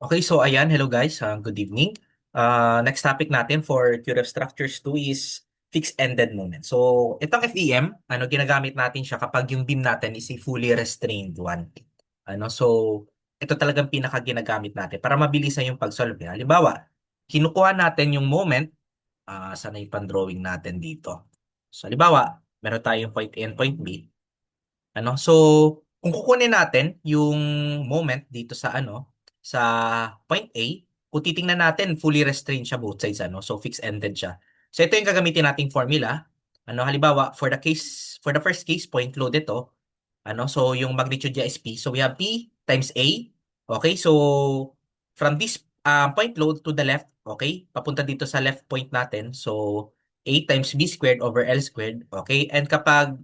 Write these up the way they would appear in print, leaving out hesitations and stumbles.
Okay, so ayan, hello guys, good evening. Next topic natin for QRF Structures 2 is fixed-ended moment. So, itong FEM, ginagamit natin siya kapag yung beam natin is a fully restrained one. So, ito talagang pinaka ginagamit natin para mabilisan yung pag-solve. Halimbawa, kinukuha natin yung moment, sana yung pan-drawing natin dito. So, halimbawa, meron tayong point A and point B. So kung kukunin natin yung moment dito sa sa point A, kung titingnan natin fully restrained siya both sides so fixed-ended siya. So ito yung gagamitin nating formula. Halimbawa for the first case point load ito, so yung magnitude niya is P. So we have P times A. Okay? So from this point load to the left, okay? Papunta dito sa left point natin. So A times B squared over L squared, okay? And kapag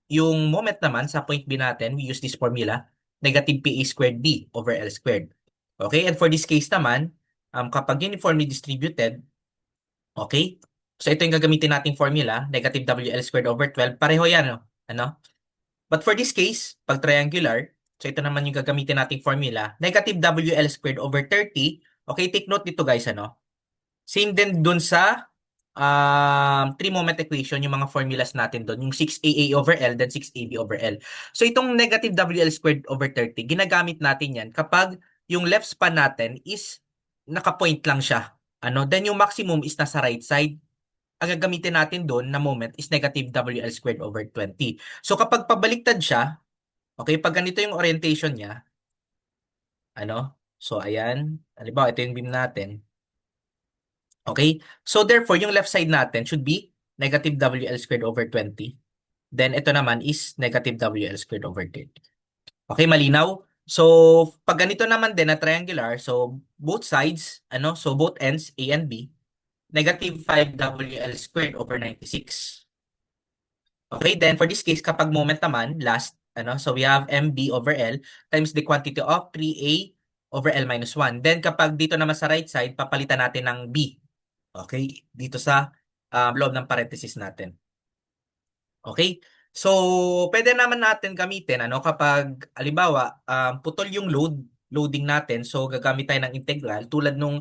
yung moment naman sa point B natin, we use this formula, negative PA squared B over L squared. Okay? And for this case naman, kapag uniformly distributed, okay? So ito yung gagamitin nating formula, negative WL squared over 12. Pareho yan, no? But for this case, pag triangular, so ito naman yung gagamitin nating formula, negative WL squared over 30. Okay, take note dito guys, Same din dun sa three moment equation, yung mga formulas natin doon, yung 6AA over L, then 6AB over L. So itong negative WL squared over 30, ginagamit natin yan kapag yung left span natin is naka-point lang siya. Then yung maximum is nasa right side. Ang gagamitin natin doon na moment is negative WL squared over 20. So kapag pabaliktad siya, okay, pag ganito yung orientation niya, so ayan, halimbawa ito yung beam natin. Okay? So therefore, yung left side natin should be negative WL squared over 20. Then ito naman is negative WL squared over 30. Okay, malinaw? So, pag ganito naman din na triangular, so both sides, so both ends, A and B, negative 5WL squared over 96. Okay, then for this case, kapag moment naman, last, so we have MB over L times the quantity of 3A over L minus 1. Then kapag dito naman sa right side, papalitan natin ng B. Okay, dito sa loob ng parenthesis natin. Okay? So, pwede naman natin gamitin kapag halimbawa putol yung loading natin. So, gagamit tayo ng integral tulad nung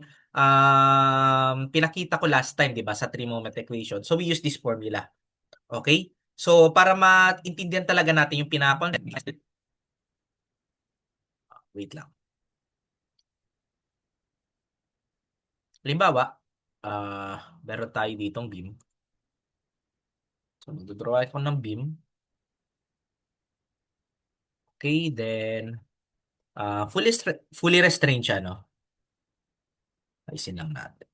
pinakita ko last time, 'di ba, sa three moment equation. So, we use this formula. Okay? So, para maintindihan talaga natin yung pinaka-concept, wait lang. Halimbawa, meron tayo ditong beam. So, magdodraw ako ng beam. Okay, then fully restrained siya, no? Ayusin lang natin.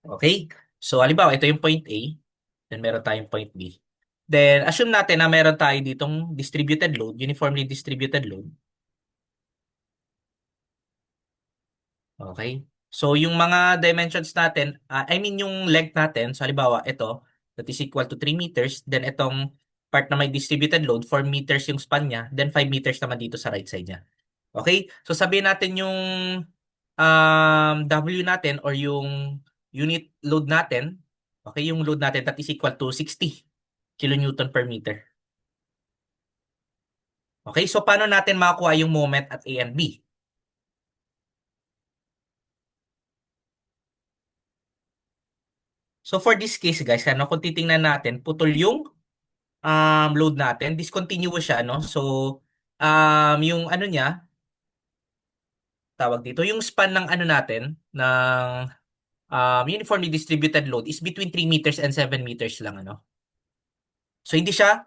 Okay? So, halimbawa, ito yung point A. Then, meron tayong point B. Then, assume natin na meron tayo ditong distributed load, uniformly distributed load. Okay? So, yung mga dimensions natin, I mean yung length natin, so halimbawa, ito, that is equal to 3 meters. Then, itong part na may distributed load, 4 meters yung span niya. Then, 5 meters naman dito sa right side niya. Okay? So, sabihin natin yung W natin or yung unit load natin, okay, yung load natin that is equal to 60 kilonewton per meter. Okay, so paano natin makakuha yung moment at A and B? So for this case guys, kung titingnan natin, putol yung load natin, discontinuous siya, no? So yung niya, tawag dito, yung span ng natin, ng uniformly distributed load is between 3 meters and 7 meters lang, So hindi siya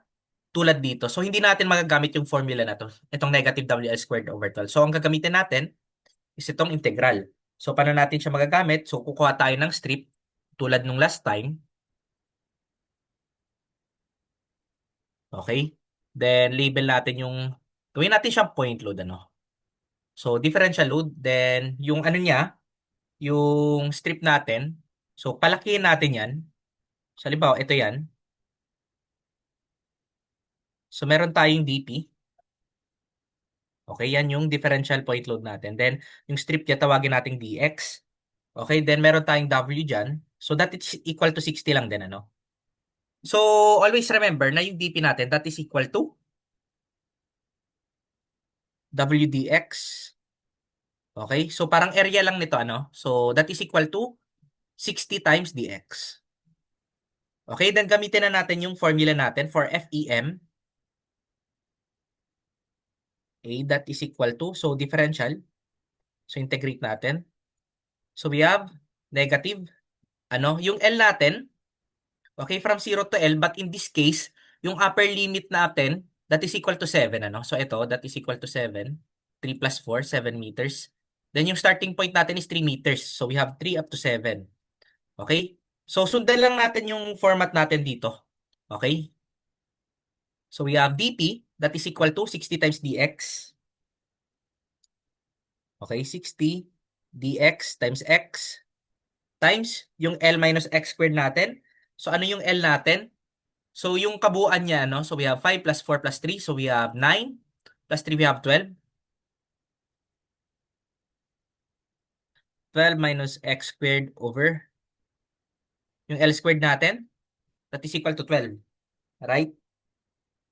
tulad dito. So, hindi natin magagamit yung formula na to. Itong negative WL squared over 12. So, ang gagamitin natin is itong integral. So, paano natin siya magagamit? So, kukuha tayo ng strip tulad nung last time. Okay? Then, label natin yung, gawin natin siyang point load, So, differential load. Then, yung niya, yung strip natin. So, palakihin natin yan. So, halimbawa, ito yan. So, meron tayong DP. Okay, yan yung differential point load natin. Then, yung strip niya, tawagin nating DX. Okay, then meron tayong W dyan. So, that is equal to 60 lang din, So, always remember na yung DP natin, that is equal to W dx. Okay? So parang area lang nito, ano? So that is equal to 60 times dx. Okay? Then gamitin na natin yung formula natin for FEM. Okay? That is equal to, so differential. So integrate natin. So we have negative, ano? Yung L natin, okay, from 0 to L, but in this case, yung upper limit natin, that is equal to 7, ano? So ito, that is equal to 7. 3 plus 4, 7 meters. Then yung starting point natin is 3 meters. So we have 3 up to 7. Okay? So sundan lang natin yung format natin dito. Okay? So we have dp, that is equal to 60 times dx. Okay? 60 dx times x times yung L minus x squared natin. So ano yung L natin? So, yung kabuuan niya, no? So, we have 5 plus 4 plus 3. So, we have 9. Plus 3, we have 12. 12 minus x squared over yung L squared natin. That is equal to 12. Right?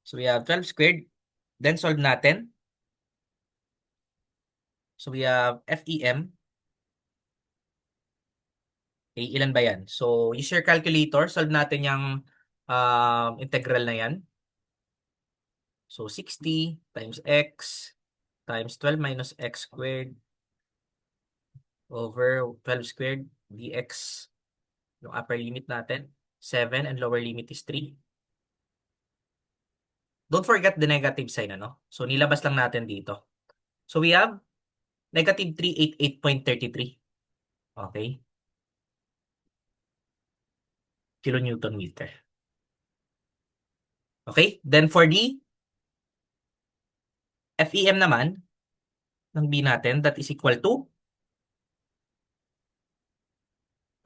So, we have 12 squared. Then, solve natin. So, we have FEM. Okay, ilan ba yan? So, use your calculator. Solve natin yung integral na yan. So, 60 times x times 12 minus x squared over 12 squared dx. Yung upper limit natin, 7 and lower limit is 3. Don't forget the negative sign, ano? So, nilabas lang natin dito. So, we have negative 388.33. Okay? Kilonewton meter. Okay? Then, for the FEM naman, ng B natin, that is equal to,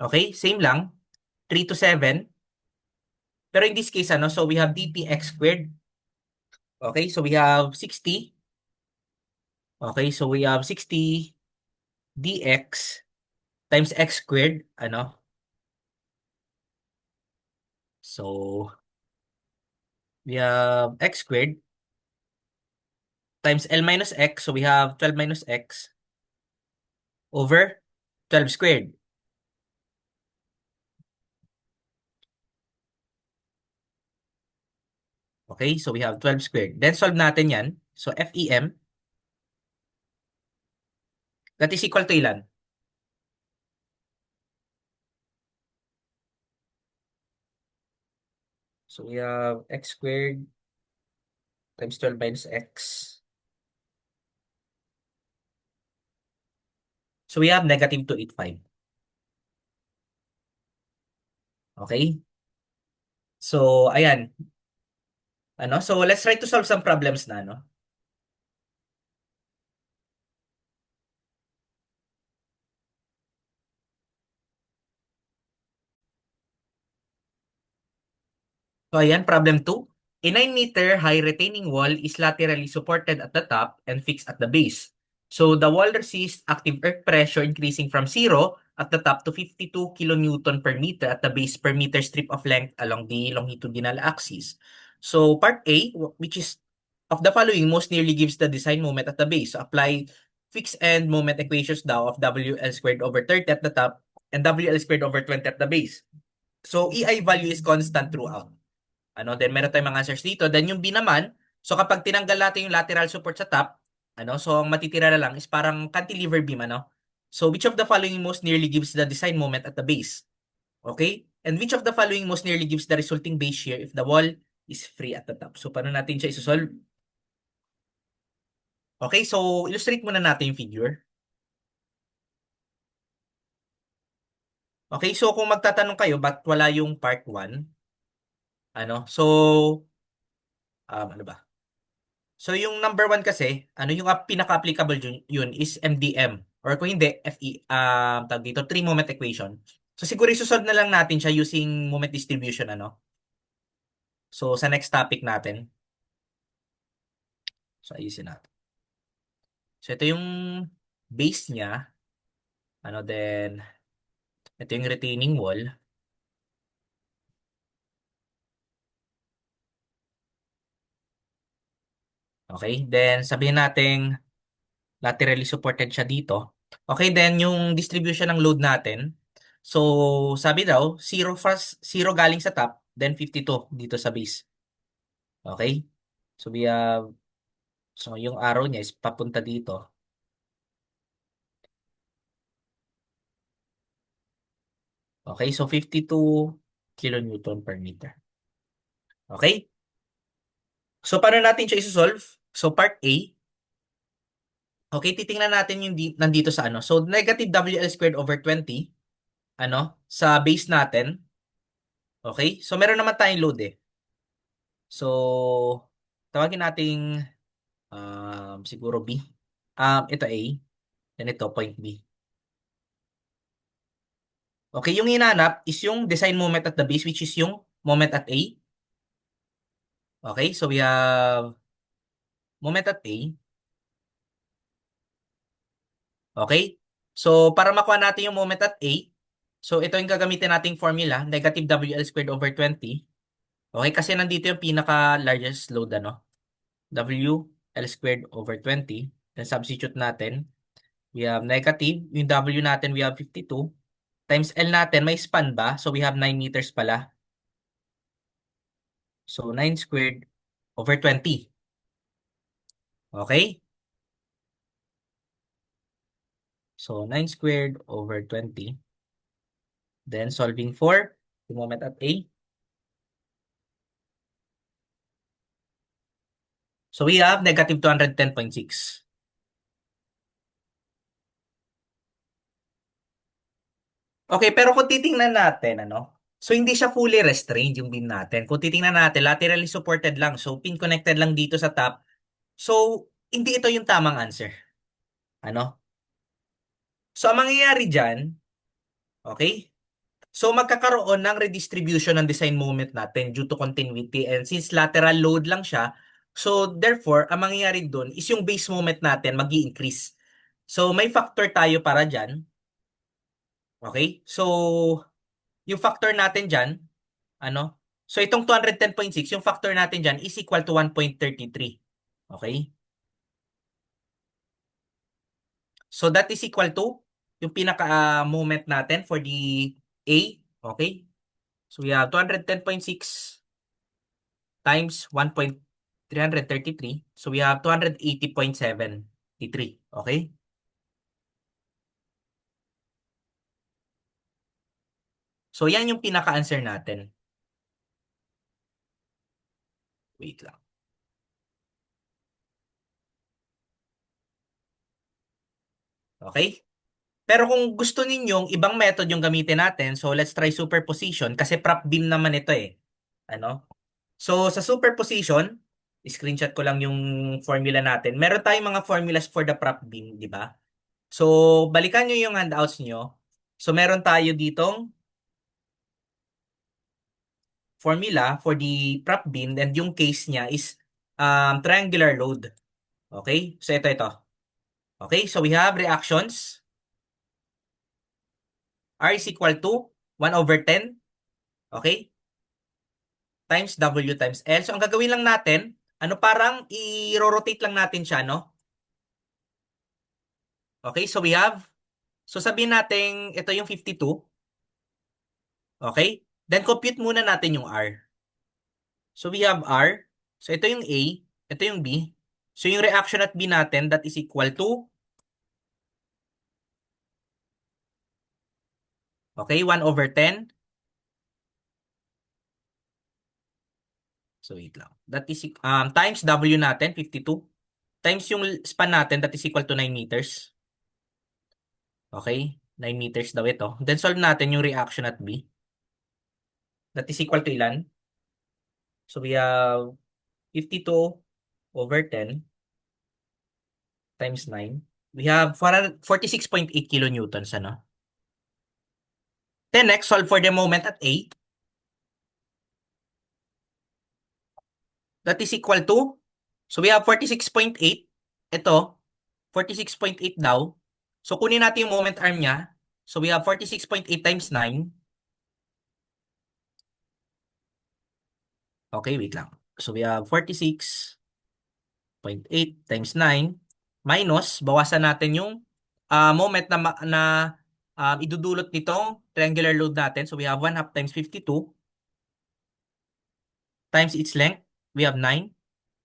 okay? Same lang, 3 to 7. Pero in this case, ano? So, we have dpx squared. Okay? So, we have 60. Okay? So, we have 60 dx times x squared. Ano? So, we have x squared times L minus x. So we have 12 minus x over 12 squared. Okay, so we have 12 squared. Then solve natin yan. So FEM, that is equal to ilan? So we have x squared times 12 minus x. So we have negative 285. Okay? So, ayan. Ano? So, let's try to solve some problems na, no? So ayan, problem 2. A 9-meter high retaining wall is laterally supported at the top and fixed at the base. So the wall resists active earth pressure increasing from 0 at the top to 52 kilonewton per meter at the base per meter strip of length along the longitudinal axis. So part A, which is of the following most nearly gives the design moment at the base. So apply fixed end moment equations daw of WL squared over 30 at the top and WL squared over 20 at the base. So EI value is constant throughout. Ano, then meron tayong mga answers dito. Then yung B naman, so kapag tinanggal natin yung lateral support sa top, ano, so ang matitira na lang is parang cantilever beam, ano. So which of the following most nearly gives the design moment at the base? Okay? And which of the following most nearly gives the resulting base shear if the wall is free at the top? So paano natin siya isosolve? Okay, so illustrate muna natin yung figure. Okay, so kung magtatanong kayo, ba't wala yung part 1? Ano? So, ano ba? So yung number one kasi, ano yung pinaka-applicable yun is MDM. Or kung hindi, FE, tawag dito, three moment equation. So siguro isosolve na lang natin siya using moment distribution, ano. So sa next topic natin. So ayusin natin. So ito yung base niya. Ano then, ito yung retaining wall. Okay, then sabihin natin Laterally supported siya dito. Okay, then yung distribution ng load natin. So, sabi daw, zero galing sa top, then 52 dito sa base. Okay? So, so yung arrow niya is papunta dito. Okay, so 52 kilonewton per meter. Okay? So, paano natin siya isosolve? So, part A, okay, titingnan natin yung nandito sa ano. So, negative WL squared over 20, ano, sa base natin. Okay? So, meron naman tayong load eh. So, tawagin nating siguro B. Ito A, then ito point B. Okay, yung hinanap is yung design moment at the base, which is yung moment at A. Okay, so we have moment at A. Okay? So, para makuha natin yung moment at A, so ito yung gagamitin nating formula, negative WL squared over 20. Okay, kasi nandito yung pinaka-largest load, ano? WL squared over 20. Then substitute natin. We have negative. Yung W natin, we have 52. Times L natin, may span ba? So, we have 9 meters pala. So, 9 squared over 20. Okay? So, 9 squared over 20. Then, solving for the moment at A. So, we have negative 210.6. Okay, pero kung titingnan natin, ano? So, hindi siya fully restrained yung beam natin. Kung titingnan natin, laterally supported lang. So, pin connected lang dito sa top. So, hindi ito yung tamang answer. Ano? So, ang mangyayari dyan, okay? So, magkakaroon ng redistribution ng design moment natin due to continuity. And since lateral load lang siya, so therefore, ang mangyayari doon is yung base moment natin mag increase. So, may factor tayo para dyan. Okay? So, yung factor natin dyan, ano? So, itong 210.6, yung factor natin dyan is equal to 1.33. Okay? So, that is equal to yung pinaka-moment natin for the A. Okay? So, we have 210.6 times 1.333. So, we have 280.73. Okay? So, yan yung pinaka-answer natin. Wait lang. Okay? Pero kung gusto ninyong ibang method yung gamitin natin, so let's try superposition kasi prop beam naman ito eh. Ano? So sa superposition, screenshot ko lang yung formula natin. Meron tayong mga formulas for the prop beam, di ba? So balikan nyo yung handouts nyo. So meron tayo ditong formula for the prop beam and yung case niya is triangular load. Okay? So ito. Okay? So we have reactions. R is equal to 1 over 10. Okay? Times W times L. So, ang gagawin lang natin, ano parang i-rotate lang natin siya, no? Okay, so we have, so sabihin natin, ito yung 52. Okay? Then compute muna natin yung R. So we have R. So ito yung A, ito yung B. So yung reaction at B natin, that is equal to, okay, 1 over 10. So wait lang. That is, times W natin, 52. Times yung span natin, that is equal to 9 meters. Okay? 9 meters daw ito. Then solve natin yung reaction at B. That is equal to ilan? So we have 52 over 10 times 9. We have 46.8 kilonewtons, ano? Then next, solve for the moment at A. That is equal to, so we have 46.8. Ito, 46.8 daw. So kunin natin yung moment arm niya. So we have 46.8 times 9. Okay, wait lang. So we have 46.8 times 9 minus, bawasan natin yung moment na idudulot nitong triangular load natin. So we have 1/2 times 52 times its length. We have 9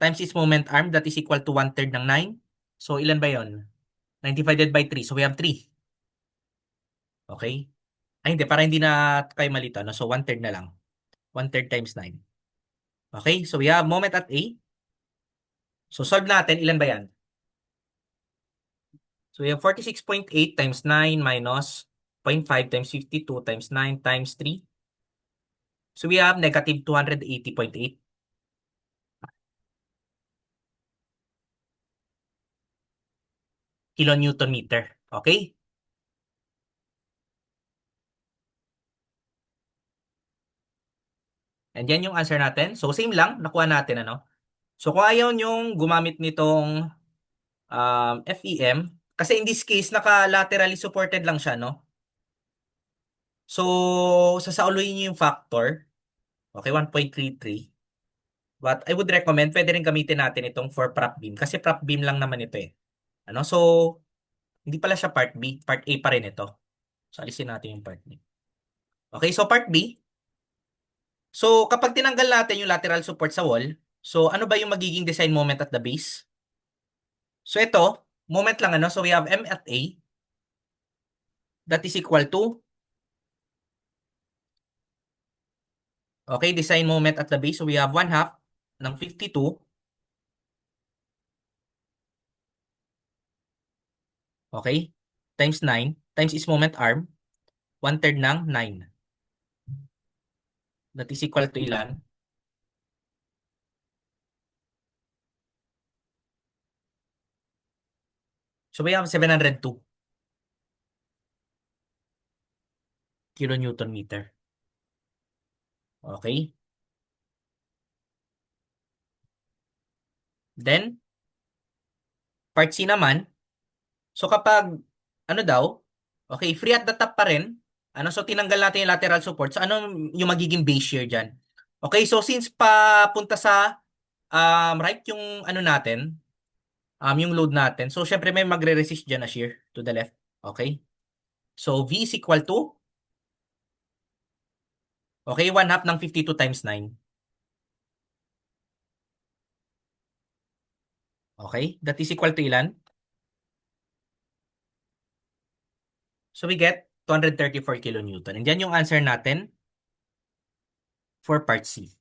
times its moment arm, that is equal to 1/3 ng 9. So ilan ba yon? 9 divided by 3. So we have 3. Okay? Ay hindi, para hindi na kayo malito. No? So 1/3 na lang. 1/3 times 9. Okay? So we have moment at A. So solve natin, ilan ba yan? So we have 46.8 times 9 minus 0.5 times 52 times 9 times 3. So we have negative 280.8 kilonewton meter. Okay? And yan yung answer natin. So same lang, nakuha natin ano. So kung ayaw nyong gumamit nitong FEM, kasi in this case, naka-laterally supported lang siya, no? So, sasauluyin nyo yung factor. Okay, 1.33. But I would recommend, pwede rin gamitin natin itong for prop beam. Kasi prop beam lang naman ito eh. Ano? So, hindi pala siya part B. Part A pa rin ito. So, alisin natin yung part B. Okay, so part B. So, kapag tinanggal natin yung lateral support sa wall, so ano ba yung magiging design moment at the base? So, ito, moment lang ano. So, we have M at A. That is equal to, okay, design moment at the base. So, we have 1/2 ng 52. Okay? Times 9. Times is moment arm. 1/3 ng 9. That is equal to ilan? So, we have 702 kilonewton meter. Okay? Then, part C naman. So, kapag, ano daw, okay, free at the top pa rin. Ano, so tinanggal natin yung lateral support. So, ano yung magiging base shear dyan? Okay, so since papunta sa right yung ano natin, yung load natin. So, syempre may magre-resist dyan na shear to the left. Okay? So, V is equal to, okay, 1/2 ng 52 times 9. Okay? That is equal to ilan? So, we get 234 kilonewton. And yan yung answer natin for part C.